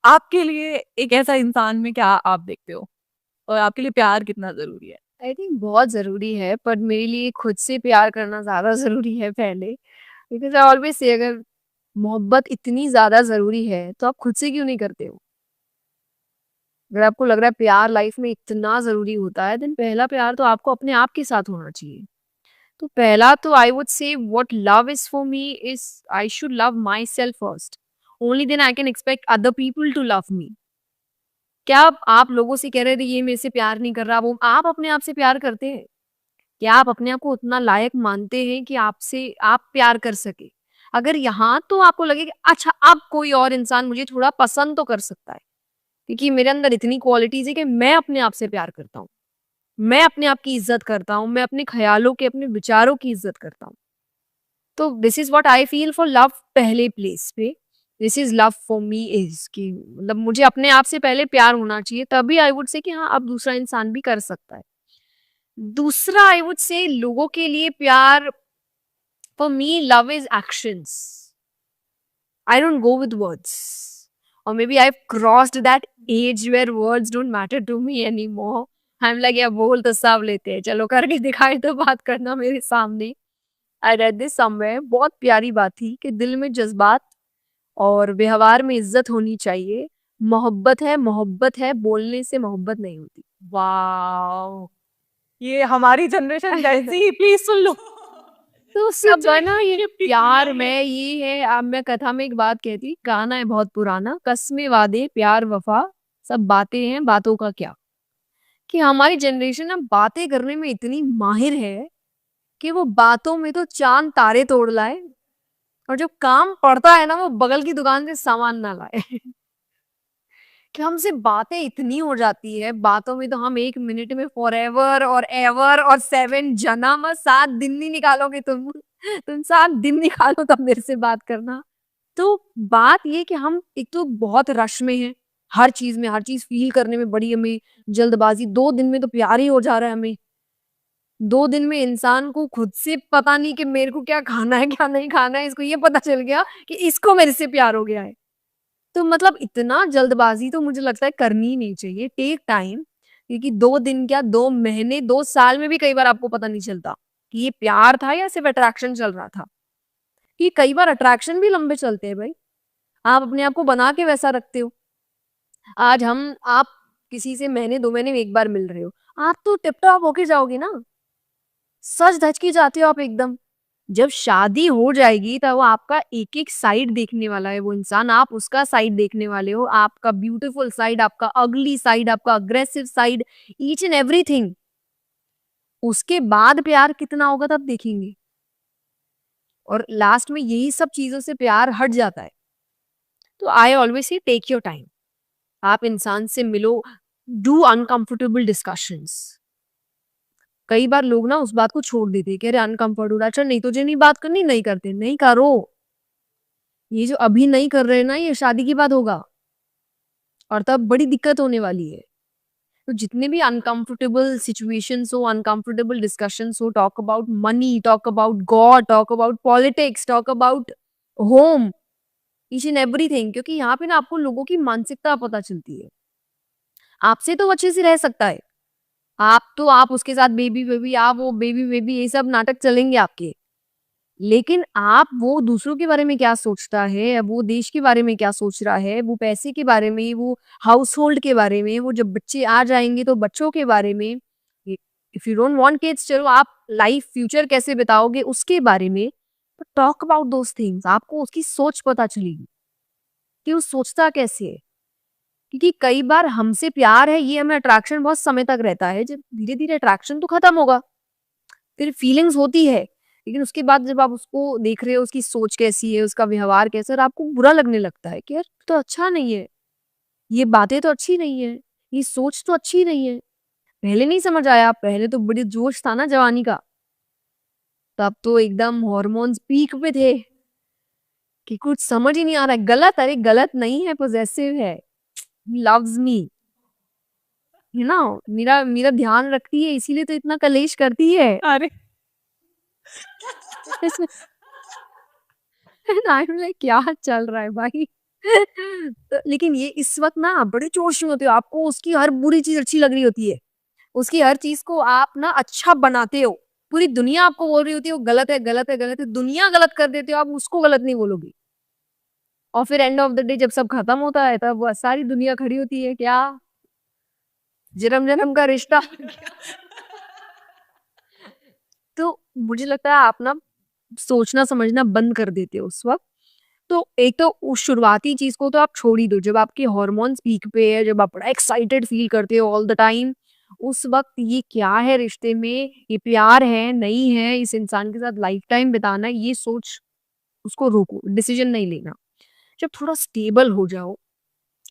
आपके लिए एक ऐसा इंसान में क्या आप देखते हो? और आपके लिए प्यार कितना ज़रूरी है? आई थिंक बहुत ज़रूरी है, पर मेरे लिए खुद से प्यार करना ज़्यादा ज़रूरी है पहले। बिकॉज़ आई ऑलवेज़ से अगर मोहब्बत इतनी ज़्यादा ज़रूरी है, तो आप खुद से क्यों नहीं करते हो? अगर आपको लग रहा है प्यार लाइफ़ में इतना ज़रूरी होता है, देन पहला प्यार तो आपको अपने आप के साथ होना चाहिए। तो पहला तो I would say what love is for me is I should love myself first. Only then I can expect other people to love me. क्या आप लोगों से कह रहे थे ये मेरे से प्यार नहीं कर रहा, वो आप अपने आप से प्यार करते हैं? क्या आप अपने आप को उतना लायक मानते हैं कि आपसे आप प्यार कर सके? अगर यहाँ तो आपको लगे कि अच्छा अब कोई और इंसान मुझे थोड़ा पसंद तो कर सकता है, क्योंकि मेरे अंदर इतनी क्वालिटीज़ है कि मैं अपने आप से प्यार करता हूँ। मैं अपने आप की इज़्ज़त करता हूँ, मैं अपने ख़्यालों की, अपने विचारों की इज़्ज़त करता हूँ। तो this is what I feel for love पहले प्लेस पे। This is love for me is कि मतलब मुझे अपने आप से पहले प्यार होना चाहिए, तभी आई वुड से कि हाँ, अब दूसरा इंसान भी कर सकता है। दूसरा आई वुड से लोगों के लिए प्यार for me love is actions. I don't go with words और maybe I crossed that edge where words don't matter to me any more. I am like या बोल तो सब लेते हैं, चलो करके दिखाई तो बात करना मेरे सामने। आई रेड दिस समवेयर, बहुत प्यारी बात थी कि दिल में जज्बात और व्यवहार में इज्जत होनी चाहिए। मोहब्बत है, बोलने से मोहब्बत नहीं होती। वॉव! ये हमारी जनरेशन जेन ज़ी प्लीज़ सुन लो। तो सच सब में है ना ये ये पीक प्यार यही है। में ये है। अब मैं कथा में एक बात कहती, गाना है बहुत पुराना, कस्मे वादे प्यार वफा सब बातें हैं बातों का क्या। कि हमारी जनरेशन ना बातें करने में इतनी माहिर है कि वो बातों में तो चांद तारे तोड़ लाए, और जब काम पड़ता है ना वो बगल की दुकान से सामान ना लाए। कि हमसे बातें इतनी हो जाती है, बातों में तो हम 1 मिनट में फॉरएवर और एवर और 7 जन्म 7 दिन नहीं निकालोगे तुम। तुम 7 दिन निकालो तब मेरे से बात करना। तो बात ये कि हम एक तो बहुत रश में हैं, हर चीज़ फ़ील करने में बड़ी हमें जल्दबाज़ी। 2 दिन में तो प्यार ही हो जा रहा है हमें। 2 दिन में इंसान को खुद से पता नहीं कि मेरे को क्या खाना है, क्या नहीं खाना है, इसको ये पता चल गया कि इसको मेरे से प्यार हो गया है। तो मतलब इतना जल्दबाज़ी तो मुझे लगता है करनी ही नहीं चाहिए। टेक टाइम, क्योंकि 2 दिन क्या 2 महीने, 2 साल में भी कई बार आपको पता नहीं चलता कि ये प्यार था या सिर्फ़ अट्रैक्शन चल रहा था। कि कई बार अट्रैक्शन भी लंबे चलते हैं भाई। आप अपने आप को बना के वैसा रखते हो। आज हम आप किसी से महीने 2 महीने में 1 बार मिल रहे हो। आप तो टिप-टॉप होके जाओगे ना। सज-धज के जाते हो आप एकदम। जब शादी हो जाएगी तब वो आपका एक-एक साइड देखने वाला है वो इंसान, आप उसका साइड देखने वाले हो, आपका ब्यूटीफुल साइड, आपका अगली साइड, आपका aggressive side, each and everything. उसके बाद प्यार कितना होगा तब देखेंगे, और लास्ट में यही सब चीज़ों से प्यार हट जाता है। तो I always say take your time. आप इंसान से मिलो, डू अनकंफर्टेबल डिस्कशंस। कई बार लोग ना उस बात को छोड़ देते हैं कि अरे अनकंफर्ट हो रहा है, अच्छा नहीं तुझे नहीं बात करनी, नहीं करते, नहीं करो। ये जो अभी नहीं कर रहे हैं ना, ये शादी के बाद होगा और तब बड़ी दिक्कत होने वाली है। तो जितने भी अनकंफर्टेबल सिचुएशंस हो, अनकंफर्टेबल डिस्कशंस हो, talk about money, talk about God, talk about politics, talk about home, each and everything, क्योंकि यहाँ पे ना आपको लोगों की मानसिकता पता चलती है। आपसे तो वो अच्छे से रह सकता है, आप उसके साथ बेबी बेबी, आप वो बेबी बेबी, ये सब नाटक चलेंगे आपके। लेकिन आप वो दूसरों के बारे में क्या सोचता है, वो देश के बारे में क्या सोच रहा है, वो पैसे के बारे में, वो हाउसहोल्ड के बारे में, वो जब बच्चे आ जाएँगे तो बच्चों के बारे में, इ if you don't want kids, चलो आप लाइफ फ्यूचर कैसे बिताओगे उसके बारे में, तो टॉक अबाउट दोज़ थिंग्स। आपको उसकी सोच पता चलेगी कि वो सोचता कैसे है। क्योंकि कई बार हमसे प्यार है, ये हमें अट्रैक्शन बहुत समय तक रहता है, जब धीरे-धीरे अट्रैक्शन तो खत्म होगा। फिर फीलिंग्स होती है, लेकिन उसके बाद जब आप उसको देख रहे हो, उसकी सोच कैसी है, उसका व्यवहार कैसा है, और आपको बुरा लगने लगता है कि यार तो अच्छा नहीं है, ये बातें तो अच्छी नहीं है, ये सोच तो अच्छी नहीं है। पहले नहीं समझ आया, पहले तो बड़ी जोश था ना जवानी का, तब तो एकदम हॉर्मोन्स पीक पे थे कि कुछ समझ ही नहीं आ रहा है, गलत, अरे गलत नहीं है, पॉसेसिव है, लव्स मी, यू नो, मेरा मेरा ध्यान रखती है, इसीलिए तो इतना कलेश करती है। अरे! आई एम लाइक क्या चल रहा है भाई? तो लेकिन ये इस वक़्त ना आप बड़े जोश में होते हो, आपको उसकी हर बुरी चीज़ अच्छी लग रही होती है। उसकी हर चीज़ को आप ना अच्छा बनाते हो। पूरी दुनिया आपको बोल रही होती है वो गलत है, गलत है, गलत है। दुनिया गलत कर देते हो, आप उसको गलत नहीं बोलोगे। और फिर एंड ऑफ द डे जब सब खत्म होता है तब वो सारी दुनिया खड़ी होती है, क्या जन्म-जन्म का रिश्ता। तो मुझे लगता है आप ना सोचना समझना बंद कर देते हो उस वक़्त। तो एक तो उस शुरुआती चीज़ को तो आप छोड़ ही दो, जब आपके हार्मोन्स पीक पे है, जब आप बड़ा एक्साइटेड फ़ील करते हो ऑल द टाइम, उस वक़्त ये क्या है रिश्ते में, ये प्यार है, नहीं है, इस इंसान के साथ लाइफ़ टाइम बिताना है, ये सोच उसको रोको, डिसीज़न नहीं लेना। जब थोड़ा स्टेबल हो जाओ,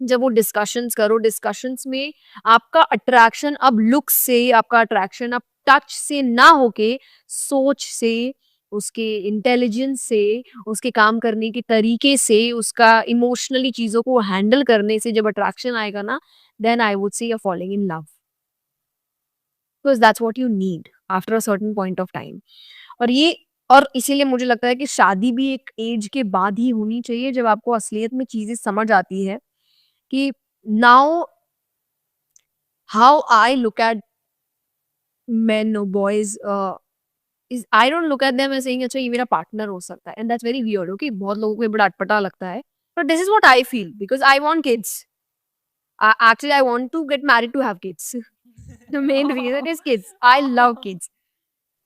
जब वो डिस्कशंस करो, डिस्कशंस में आपका अट्रैक्शन अब लुक्स से, आपका अट्रैक्शन अब टच से ना होके सोच से, उसके इंटेलिजेंस से, उसके काम करने के तरीके से, उसका इमोशनली चीज़ों को हैंडल करने से जब अट्रैक्शन आएगा ना, then I would say you are falling in love. Because that's what you need after a certain point of time. और ये और इसीलिए मुझे लगता है कि शादी भी एक एज के बाद ही होनी चाहिए जब आपको असलियत में चीज़ें समझ आती है कि now how I look at men or boys is I don't look at them as saying अच्छा ये मेरा पार्टनर हो सकता है, and that's very weird, okay? बहुत लोगों को ये बड़ा अटपटा लगता है, but this is what I feel because I want kids. Actually, I want to get married to have kids. The main reason is kids. I love kids.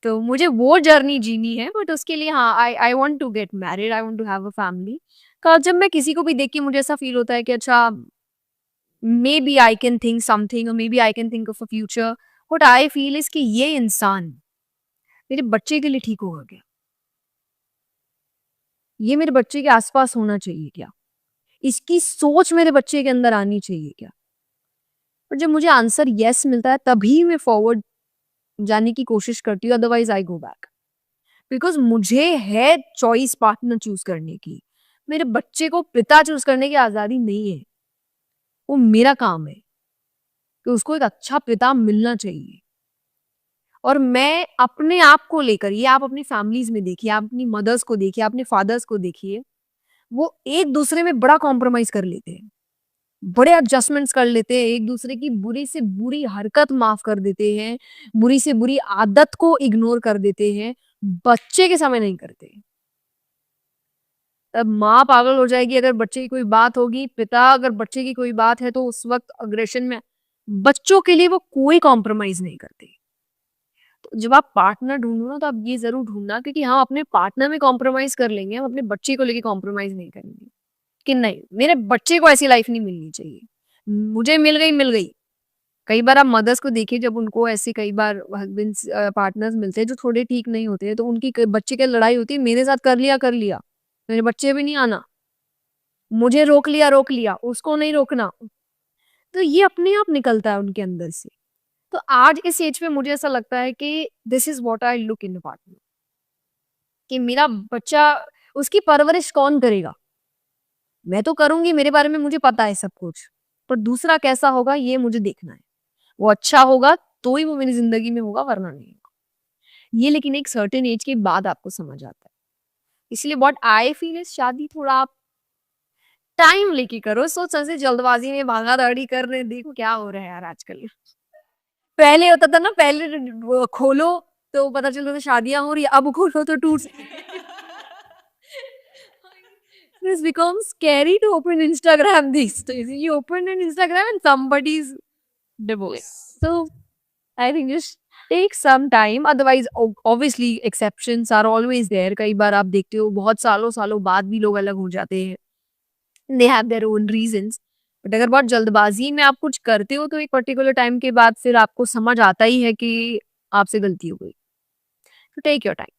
तो मुझे वो जर्नी जीनी है, बट उसके लिए हाँ I want to get married, I want to have a family. का जब मैं किसी को भी देख के मुझे ऐसा फील होता है कि अच्छा maybe I can think something और maybe I can think of a future, what I feel is कि ये इंसान मेरे बच्चे के लिए ठीक होगा क्या, ये मेरे बच्चे के आसपास होना चाहिए क्या, इसकी सोच मेरे बच्चे के अंदर आनी चाहिए क्या। और जब मुझे आंसर यस मिलता है तभी मैं फॉरवर्ड जाने की कोशिश करती हूँ, otherwise I go back. Because मुझे है चॉइस पार्टनर चूज करने की, मेरे बच्चे को पिता चूज करने की आजादी नहीं है। वो मेरा काम है कि उसको एक अच्छा पिता मिलना चाहिए। और मैं अपने आप को लेकर, ये आप अपनी फैमिलीज में देखिए, आप अपनी मदर्स को देखिए, अपने फादर्स को देखिए, वो एक दूसरे में बड़ा कॉम्प्रोमाइज कर लेते हैं, बड़े एडजस्टमेंट्स कर लेते हैं, एक दूसरे की बुरी से बुरी हरकत माफ कर देते हैं, बुरी से बुरी आदत को इग्नोर कर देते हैं, बच्चे के समय नहीं करते। तब माँ पागल हो जाएगी अगर बच्चे की कोई बात होगी, पिता अगर बच्चे की कोई बात है तो उस वक्त अग्रेशन में बच्चों के लिए वो कोई कॉम्प्रोमाइज नहीं करते। तो जब आप पार्टनर ढूंढो ना तो आप ये जरूर ढूंढना क्योंकि हम अपने पार्टनर में कॉम्प्रोमाइज कर लेंगे, हम अपने बच्चे को लेके कॉम्प्रोमाइज नहीं करेंगे कि नहीं मेरे बच्चे को ऐसी लाइफ नहीं मिलनी चाहिए, मुझे मिल गई। कई बार आप मदर्स को देखिए, जब उनको ऐसे कई बार हस्बैंड्स पार्टनर्स मिलते हैं जो थोड़े ठीक नहीं होते हैं तो उनकी बच्चे की लड़ाई होती है, मेरे साथ कर लिया, मेरे बच्चे भी नहीं आना, मुझे रोक लिया, उसको नहीं रोकना। तो ये अपने आप निकलता है उनके अंदर से। तो आज इस एज पे मुझे ऐसा लगता है कि this is what I look in a partner, कि मेरा बच्चा, उसकी परवरिश कौन करेगा, मैं तो करूंगी, मेरे बारे में मुझे पता है सब कुछ, पर दूसरा कैसा होगा ये मुझे देखना है। वो अच्छा होगा तो ही वो मेरी जिंदगी में होगा, वरना नहीं होगा। ये लेकिन एक सर्टेन एज के बाद आपको समझ आता है। इसलिए व्हाट आई फील इज शादी थोड़ा आप टाइम लेके करो, सोच समझ, जल्दबाजी में भागा दौड़ी कर रहे, देखो क्या हो रहा है यार आजकल। पहले होता था ना, पहले वो खोलो तो पता चलता था शादियां हो रही है, अब खोलो तो टूट। It's become scary to open Instagram these days. You open an Instagram and somebody's divorced. So I think just take some time. Otherwise, obviously exceptions are always there. कई बार आप देखते हो बहुत सालों सालों बाद भी लोग अलग हो जाते हैं. They have their own reasons. But अगर बहुत जल्दबाजी में आप कुछ करते हो तो एक पर्टिकुलर टाइम के बाद फिर आपको समझ आता ही है कि आपसे गलती हो गई. तो टेक योर टाइम.